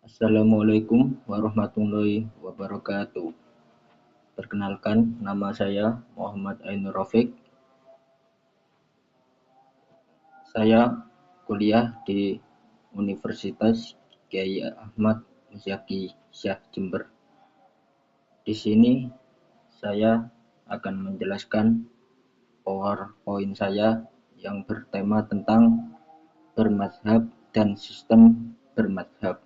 Assalamualaikum warahmatullahi wabarakatuh. Perkenalkan, nama saya Muhammad Ainur Rafiq. Saya kuliah di Universitas Kyai Ahmad Muzaki Syah Jember. Di sini saya akan menjelaskan PowerPoint saya yang bertema tentang bermadzhab dan sistem bermadzhab.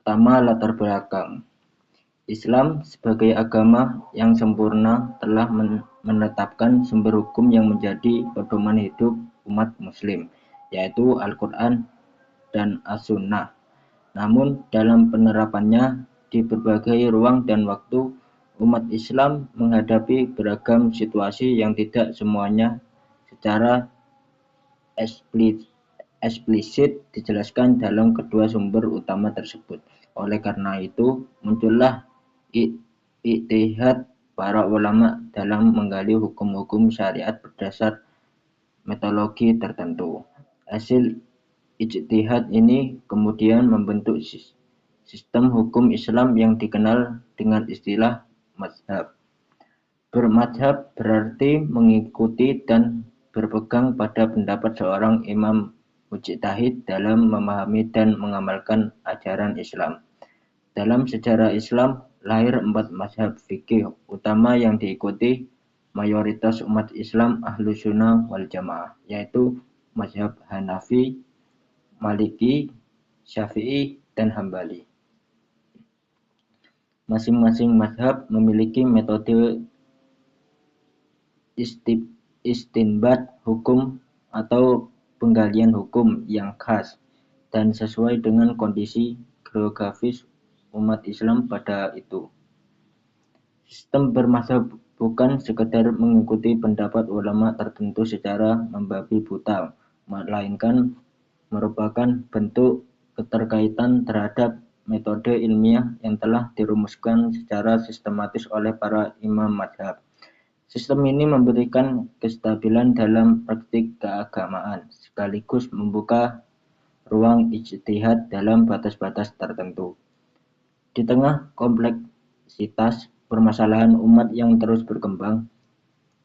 Pertama, latar belakang. Islam sebagai agama yang sempurna telah menetapkan sumber hukum yang menjadi pedoman hidup umat muslim, yaitu Al-Quran dan As-Sunnah. Namun dalam penerapannya di berbagai ruang dan waktu, umat Islam menghadapi beragam situasi yang tidak semuanya secara eksplisit dijelaskan dalam kedua sumber utama tersebut. Oleh karena itu, muncullah ijtihad para ulama dalam menggali hukum-hukum syariat berdasar metodologi tertentu. Hasil ijtihad ini kemudian membentuk sistem hukum Islam yang dikenal dengan istilah mazhab. Bermadzhab berarti mengikuti dan berpegang pada pendapat seorang imam mujtahid dalam memahami dan mengamalkan ajaran Islam. Dalam sejarah Islam, lahir 4 mazhab fikih utama yang diikuti mayoritas umat Islam Ahlus Sunnah wal Jamaah, yaitu mazhab Hanafi, Maliki, Syafi'i, dan Hambali. Masing-masing mazhab memiliki metode istinbat hukum atau penggalian hukum yang khas dan sesuai dengan kondisi geografis umat Islam pada itu. Sistem bermadzhab bukan sekedar mengikuti pendapat ulama tertentu secara membabi buta, melainkan merupakan bentuk keterkaitan terhadap metode ilmiah yang telah dirumuskan secara sistematis oleh para imam mazhab. Sistem ini memberikan kestabilan dalam praktik keagamaan, sekaligus membuka ruang ijtihad dalam batas-batas tertentu. Di tengah kompleksitas permasalahan umat yang terus berkembang,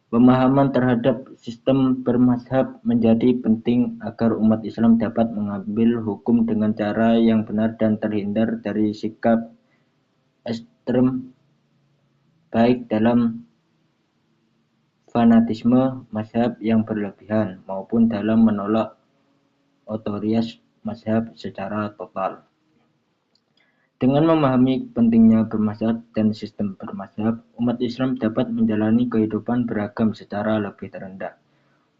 pemahaman terhadap sistem bermadzhab menjadi penting agar umat Islam dapat mengambil hukum dengan cara yang benar dan terhindar dari sikap ekstrem baik dalam fanatisme mazhab yang berlebihan maupun dalam menolak otoritas mazhab secara total. Dengan memahami pentingnya bermadzhab dan sistem bermadzhab, umat Islam dapat menjalani kehidupan beragam secara lebih terendah,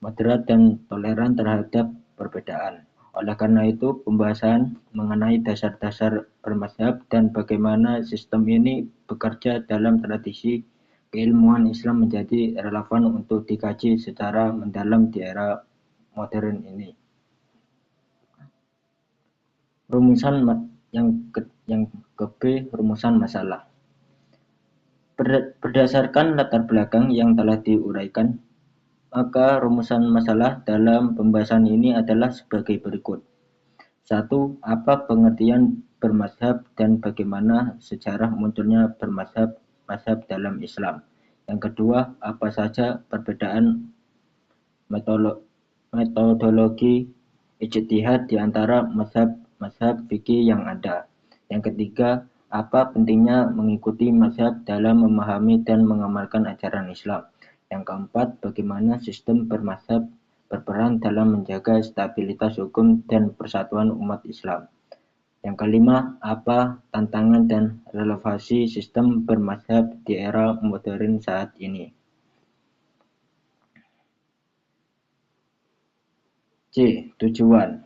moderat, dan toleran terhadap perbedaan. Oleh karena itu, pembahasan mengenai dasar-dasar bermadzhab dan bagaimana sistem ini bekerja dalam tradisi keilmuan Islam menjadi relevan untuk dikaji secara mendalam di era modern ini. Rumusan yang ke-B, rumusan masalah. Berdasarkan latar belakang yang telah diuraikan, maka rumusan masalah dalam pembahasan ini adalah sebagai berikut. 1. Apa pengertian bermadzhab dan bagaimana sejarah munculnya bermadzhab dalam Islam. Yang kedua, apa saja perbedaan metodologi ijtihad di antara mazhab fikih yang ada. Yang ketiga, apa pentingnya mengikuti mazhab dalam memahami dan mengamalkan ajaran Islam. Yang keempat, bagaimana sistem bermadzhab berperan dalam menjaga stabilitas hukum dan persatuan umat Islam. Yang kelima, apa tantangan dan relevansi sistem bermadzhab di era modern saat ini. C. Tujuan.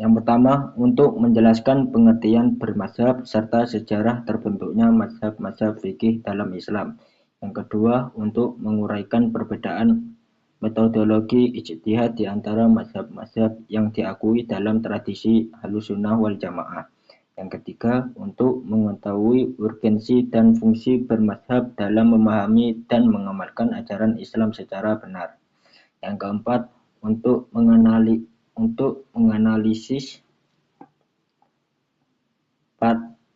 Yang pertama, untuk menjelaskan pengertian bermadzhab serta sejarah terbentuknya mazhab-mazhab fikih dalam Islam. Yang kedua, untuk menguraikan perbedaan metodologi ijtihad di antara mazhab-mazhab yang diakui dalam tradisi Ahlus Sunnah wal Jamaah. Yang ketiga, untuk mengetahui urgensi dan fungsi bermadzhab dalam memahami dan mengamalkan ajaran Islam secara benar. Yang keempat, untuk menganalisis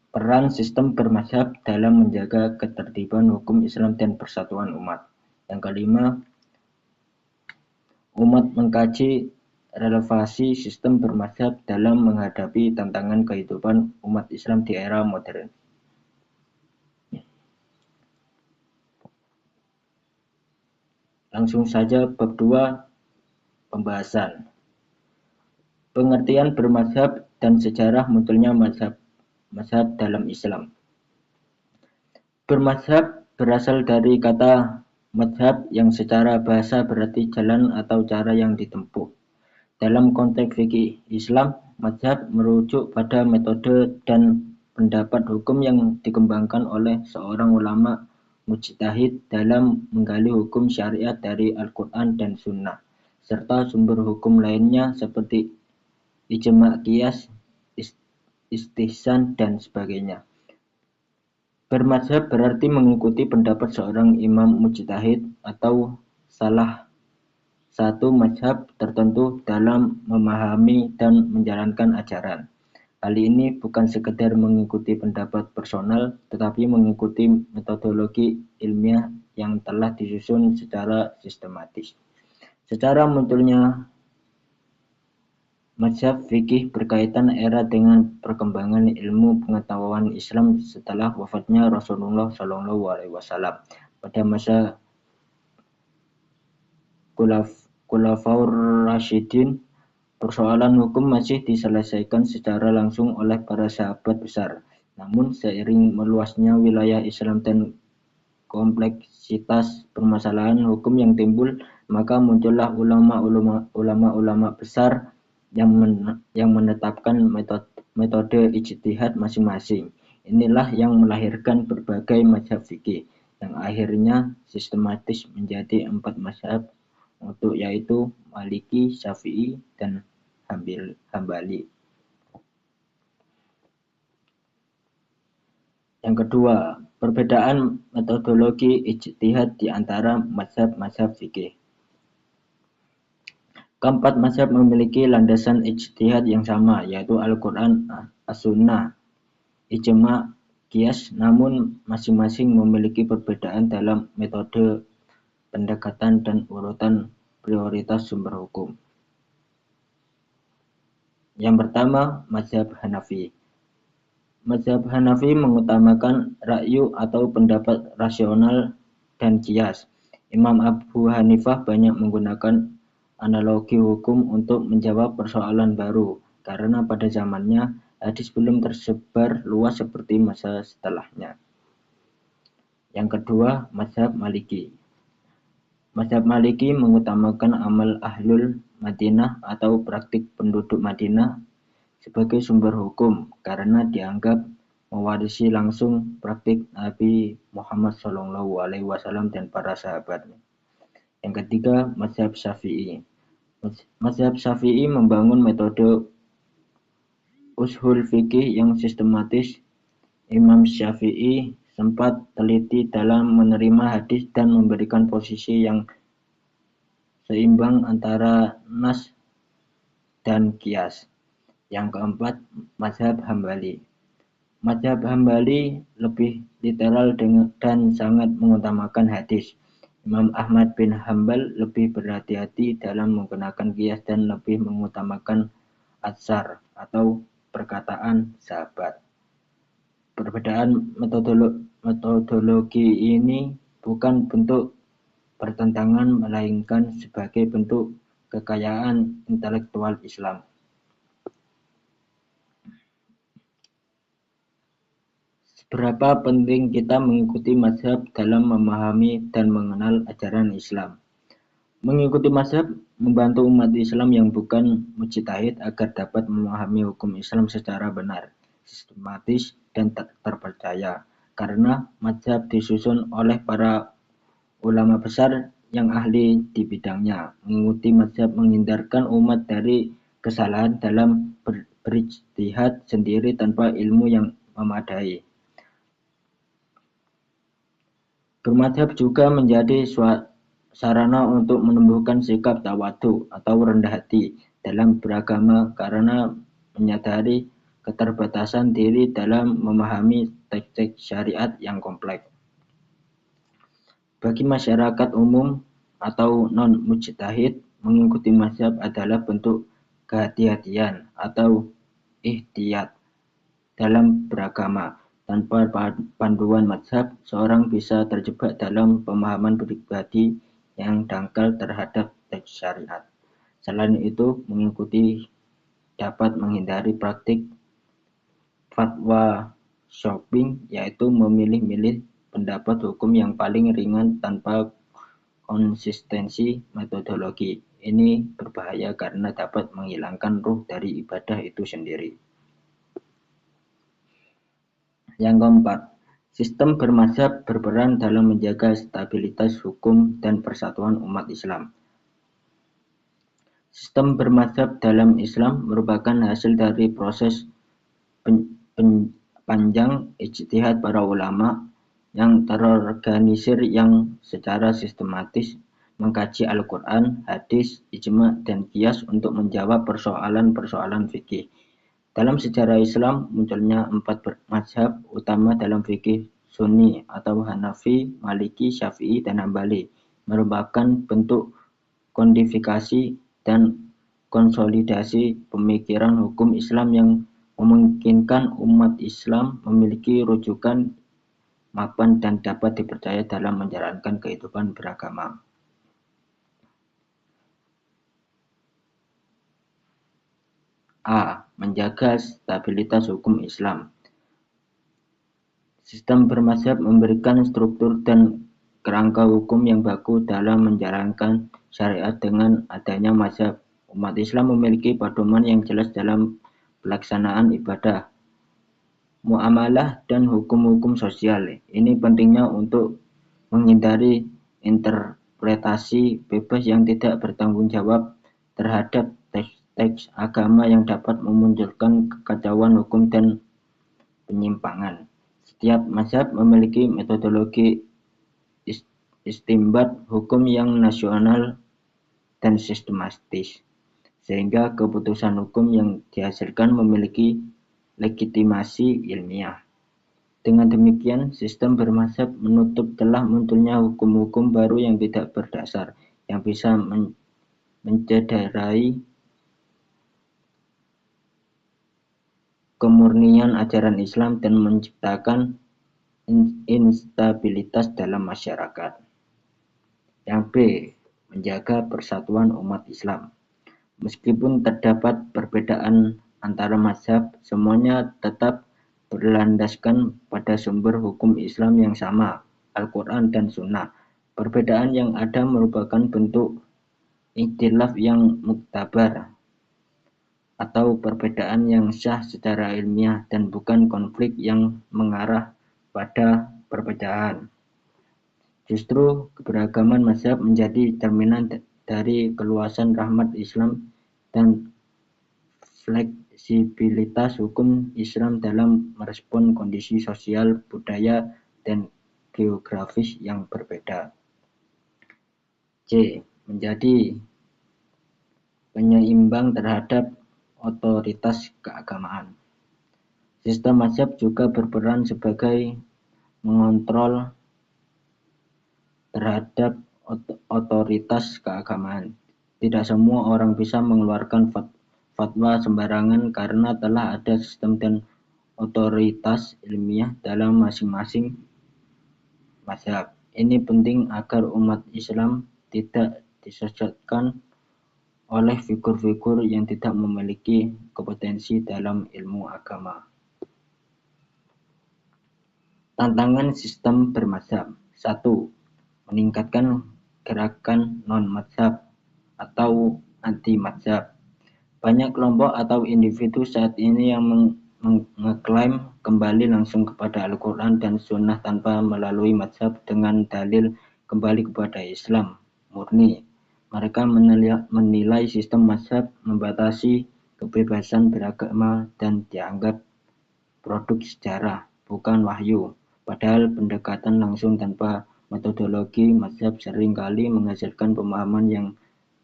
peran sistem bermadzhab dalam menjaga ketertiban hukum Islam dan persatuan umat. Yang kelima, umat mengkaji relevansi sistem bermadzhab dalam menghadapi tantangan kehidupan umat Islam di era modern. Langsung saja bab 2, pembahasan. Pengertian bermadzhab dan sejarah munculnya mazhab dalam Islam. Bermadzhab berasal dari kata mazhab yang secara bahasa berarti jalan atau cara yang ditempuh. Dalam konteks fikih Islam, mazhab merujuk pada metode dan pendapat hukum yang dikembangkan oleh seorang ulama mujtahid dalam menggali hukum syariat dari Al-Quran dan Sunnah, serta sumber hukum lainnya seperti ijma', qiyas, istihsan, dan sebagainya. Bermadzhab berarti mengikuti pendapat seorang imam mujtahid atau salah satu mazhab tertentu dalam memahami dan menjalankan ajaran. Hal ini bukan sekedar mengikuti pendapat personal, tetapi mengikuti metodologi ilmiah yang telah disusun secara sistematis. Secara munculnya mazhab fikih berkaitan erat dengan perkembangan ilmu pengetahuan Islam setelah wafatnya Rasulullah SAW. Pada masa Khulafaur Rasyidin, persoalan hukum masih diselesaikan secara langsung oleh para sahabat besar. Namun seiring meluasnya wilayah Islam dan kompleksitas permasalahan hukum yang timbul, maka muncullah ulama-ulama besar yang menetapkan metode ijtihad masing-masing. Inilah yang melahirkan berbagai mazhab fikih yang akhirnya sistematis menjadi 4 mazhab, yaitu Maliki, Syafi'i, dan Hambali. Yang kedua, perbedaan metodologi ijtihad di antara mazhab-mazhab fikih. Keempat mazhab memiliki landasan ijtihad yang sama, yaitu Al-Quran, As-Sunnah, ijma', qiyas, namun masing-masing memiliki perbedaan dalam metode pendekatan dan urutan prioritas sumber hukum. Yang pertama, mazhab Hanafi. Mazhab Hanafi mengutamakan ra'yu atau pendapat rasional dan qiyas. Imam Abu Hanifah banyak menggunakan analogi hukum untuk menjawab persoalan baru, karena pada zamannya hadis belum tersebar luas seperti masa setelahnya. Yang kedua, mazhab Maliki. Mazhab Maliki mengutamakan amal ahlul Madinah atau praktik penduduk Madinah sebagai sumber hukum karena dianggap mewarisi langsung praktik Nabi Muhammad SAW dan para sahabatnya. Yang ketiga, mazhab Syafi'i. Mazhab Syafi'i membangun metode ushul fikih yang sistematis. Imam Syafi'i sempat teliti dalam menerima hadis dan memberikan posisi yang seimbang antara nas dan qiyas. Yang keempat, mazhab Hambali. Mazhab Hambali lebih literal dan sangat mengutamakan hadis. Imam Ahmad bin Hambal lebih berhati-hati dalam menggunakan qiyas dan lebih mengutamakan atsar atau perkataan sahabat. Perbedaan metodologi ini bukan bentuk pertentangan, melainkan sebagai bentuk kekayaan intelektual Islam. Seberapa penting kita mengikuti mazhab dalam memahami dan mengenal ajaran Islam? Mengikuti mazhab membantu umat Islam yang bukan mujtahid agar dapat memahami hukum Islam secara benar, sistematis, dan terpercaya. Karena mazhab disusun oleh para ulama besar yang ahli di bidangnya. Mengikuti mazhab menghindarkan umat dari kesalahan dalam berijtihad sendiri tanpa ilmu yang memadai. Bermadzhab juga menjadi sarana untuk menumbuhkan sikap tawadu atau rendah hati dalam beragama karena menyadari keterbatasan diri dalam memahami teks-teks syariat yang kompleks. Bagi masyarakat umum atau non-mujtahid, mengikuti mazhab adalah bentuk kehati-hatian atau ihtiyat dalam beragama. Tanpa panduan mazhab, seorang bisa terjebak dalam pemahaman pribadi yang dangkal terhadap teks syariat. Selain itu, mengikuti dapat menghindari praktik fatwa shopping, yaitu memilih-milih pendapat hukum yang paling ringan tanpa konsistensi metodologi. Ini berbahaya karena dapat menghilangkan ruh dari ibadah itu sendiri. Yang keempat, sistem bermadzhab berperan dalam menjaga stabilitas hukum dan persatuan umat Islam. Sistem bermadzhab dalam Islam merupakan hasil dari proses panjang ijtihad para ulama yang terorganisir yang secara sistematis mengkaji Al-Quran, hadis, ijma, dan qiyas untuk menjawab persoalan-persoalan fikih. Dalam sejarah Islam, munculnya 4 mazhab utama dalam fikih Sunni atau Hanafi, Maliki, Syafi'i, dan Hambali, merupakan bentuk kodifikasi dan konsolidasi pemikiran hukum Islam yang memungkinkan umat Islam memiliki rujukan mapan dan dapat dipercaya dalam menjalankan kehidupan beragama. A. Menjaga stabilitas hukum Islam. Sistem bermadzhab memberikan struktur dan kerangka hukum yang baku dalam menjalankan syariat. Dengan adanya mazhab, umat Islam memiliki pedoman yang jelas dalam pelaksanaan ibadah, muamalah, dan hukum-hukum sosial. Ini pentingnya untuk menghindari interpretasi bebas yang tidak bertanggung jawab terhadap teks agama yang dapat memunculkan kekacauan hukum dan penyimpangan. Setiap mazhab memiliki metodologi istimbat hukum yang nasional dan sistematis, sehingga keputusan hukum yang dihasilkan memiliki legitimasi ilmiah. Dengan demikian, sistem bermadzhab menutup celah munculnya hukum-hukum baru yang tidak berdasar, yang bisa mencederai kemurnian ajaran Islam dan menciptakan instabilitas dalam masyarakat. Yang B. Menjaga persatuan umat Islam. Meskipun terdapat perbedaan antara mazhab, semuanya tetap berlandaskan pada sumber hukum Islam yang sama, Al-Quran dan Sunnah. Perbedaan yang ada merupakan bentuk ikhtilaf yang muktabar atau perbedaan yang sah secara ilmiah dan bukan konflik yang mengarah pada perpecahan. Justru keberagaman mazhab menjadi cerminan dari keluasan rahmat Islam dan fleksibilitas hukum Islam dalam merespon kondisi sosial, budaya, dan geografis yang berbeda. C. Menjadi penyeimbang terhadap otoritas keagamaan. Sistem mazhab juga berperan sebagai mengontrol terhadap otoritas keagamaan. Tidak semua orang bisa mengeluarkan fatwa sembarangan karena telah ada sistem dan otoritas ilmiah dalam masing-masing mazhab. Ini penting agar umat Islam tidak disesatkan oleh figur-figur yang tidak memiliki kompetensi dalam ilmu agama. Tantangan sistem bermadzhab. 1. Meningkatkan gerakan non-mazhab atau anti-mazhab. Banyak kelompok atau individu saat ini yang mengklaim kembali langsung kepada Al-Quran dan Sunnah tanpa melalui mazhab dengan dalil kembali kepada Islam murni. Mereka menilai sistem mazhab membatasi kebebasan beragama dan dianggap produk sejarah, bukan wahyu. Padahal pendekatan langsung tanpa metodologi mazhab seringkali menghasilkan pemahaman yang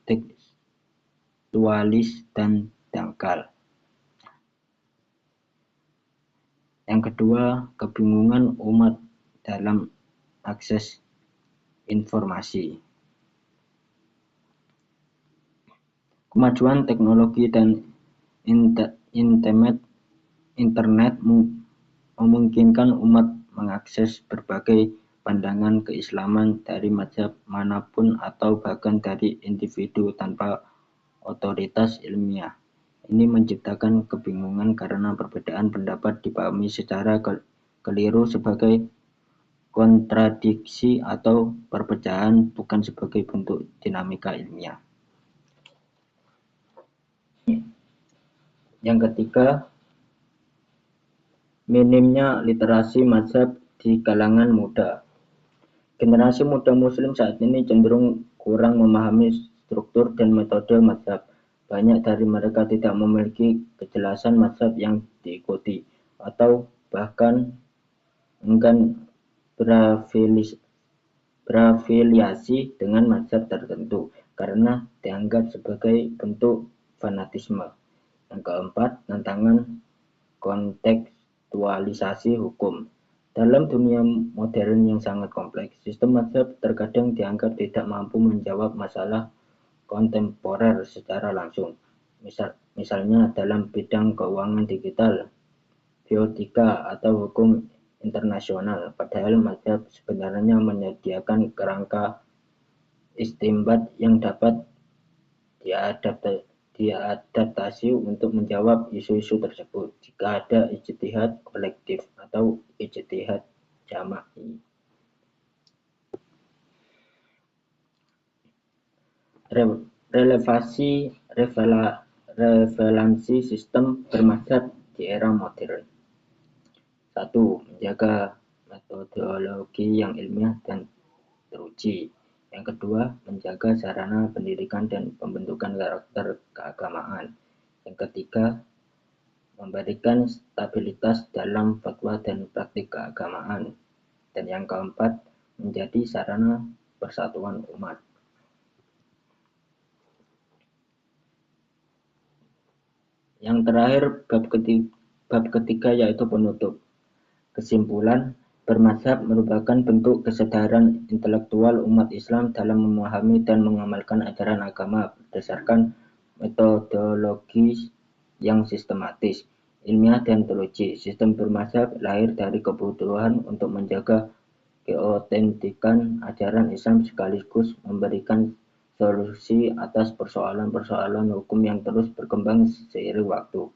tekstualis dan dangkal. Yang kedua, kebingungan umat dalam akses informasi. Kemajuan teknologi dan internet memungkinkan umat mengakses berbagai pandangan keislaman dari mazhab manapun atau bahkan dari individu tanpa otoritas ilmiah. Ini menciptakan kebingungan karena perbedaan pendapat dipahami secara keliru sebagai kontradiksi atau perpecahan, bukan sebagai bentuk dinamika ilmiah. Yang ketiga, minimnya literasi mazhab di kalangan muda. Generasi muda muslim saat ini cenderung kurang memahami struktur dan metode mazhab. Banyak dari mereka tidak memiliki kejelasan mazhab yang diikuti, atau bahkan enggan berafiliasi dengan mazhab tertentu karena dianggap sebagai bentuk fanatisme. Yang keempat, tantangan kontekstualisasi hukum. Dalam dunia modern yang sangat kompleks, sistem mazhab terkadang dianggap tidak mampu menjawab masalah kontemporer secara langsung. Misalnya dalam bidang keuangan digital, bioetika, atau hukum internasional. Padahal mazhab sebenarnya menyediakan kerangka istinbat yang dapat diadaptasi untuk menjawab isu-isu tersebut jika ada ijtihad kolektif atau ijtihad jama'i. Relevansi sistem bermazhab di era modern. 1. Menjaga metodologi yang ilmiah dan teruji. Yang kedua, menjaga sarana pendidikan dan pembentukan karakter keagamaan. Yang ketiga, memberikan stabilitas dalam fatwa dan praktik keagamaan. Dan yang keempat, menjadi sarana persatuan umat. Yang terakhir, bab ketiga yaitu penutup. Kesimpulan, bermazhab merupakan bentuk kesadaran intelektual umat Islam dalam memahami dan mengamalkan ajaran agama berdasarkan metodologi yang sistematis, ilmiah, dan teruji. Sistem bermazhab lahir dari kebutuhan untuk menjaga keotentikan ajaran Islam sekaligus memberikan solusi atas persoalan-persoalan hukum yang terus berkembang seiring waktu.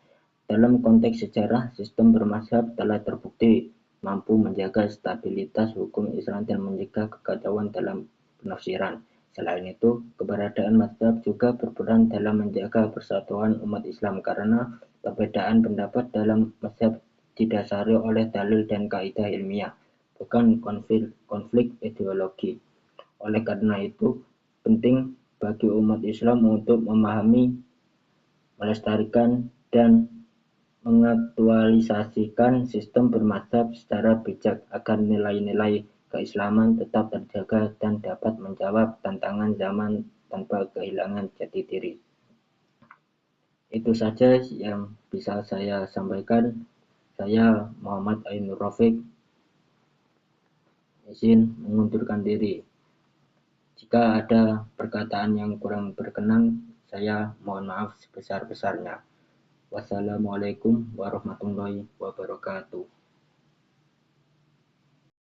Dalam konteks sejarah, sistem bermazhab telah terbukti mampu menjaga stabilitas hukum Islam dan mencegah kekacauan dalam penafsiran. Selain itu, keberadaan mazhab juga berperan dalam menjaga persatuan umat Islam karena perbedaan pendapat dalam mazhab didasari oleh dalil dan kaidah ilmiah, bukan konflik ideologi. Oleh karena itu, penting bagi umat Islam untuk memahami, melestarikan, dan mengaktualisasikan sistem bermazhab secara bijak agar nilai-nilai keislaman tetap terjaga dan dapat menjawab tantangan zaman tanpa kehilangan jati diri. Itu saja yang bisa saya sampaikan. Saya Muhammad Ainur Rafiq, izin mengundurkan diri. Jika ada perkataan yang kurang berkenan, saya mohon maaf sebesar-besarnya. Wassalamualaikum warahmatullahi wabarakatuh.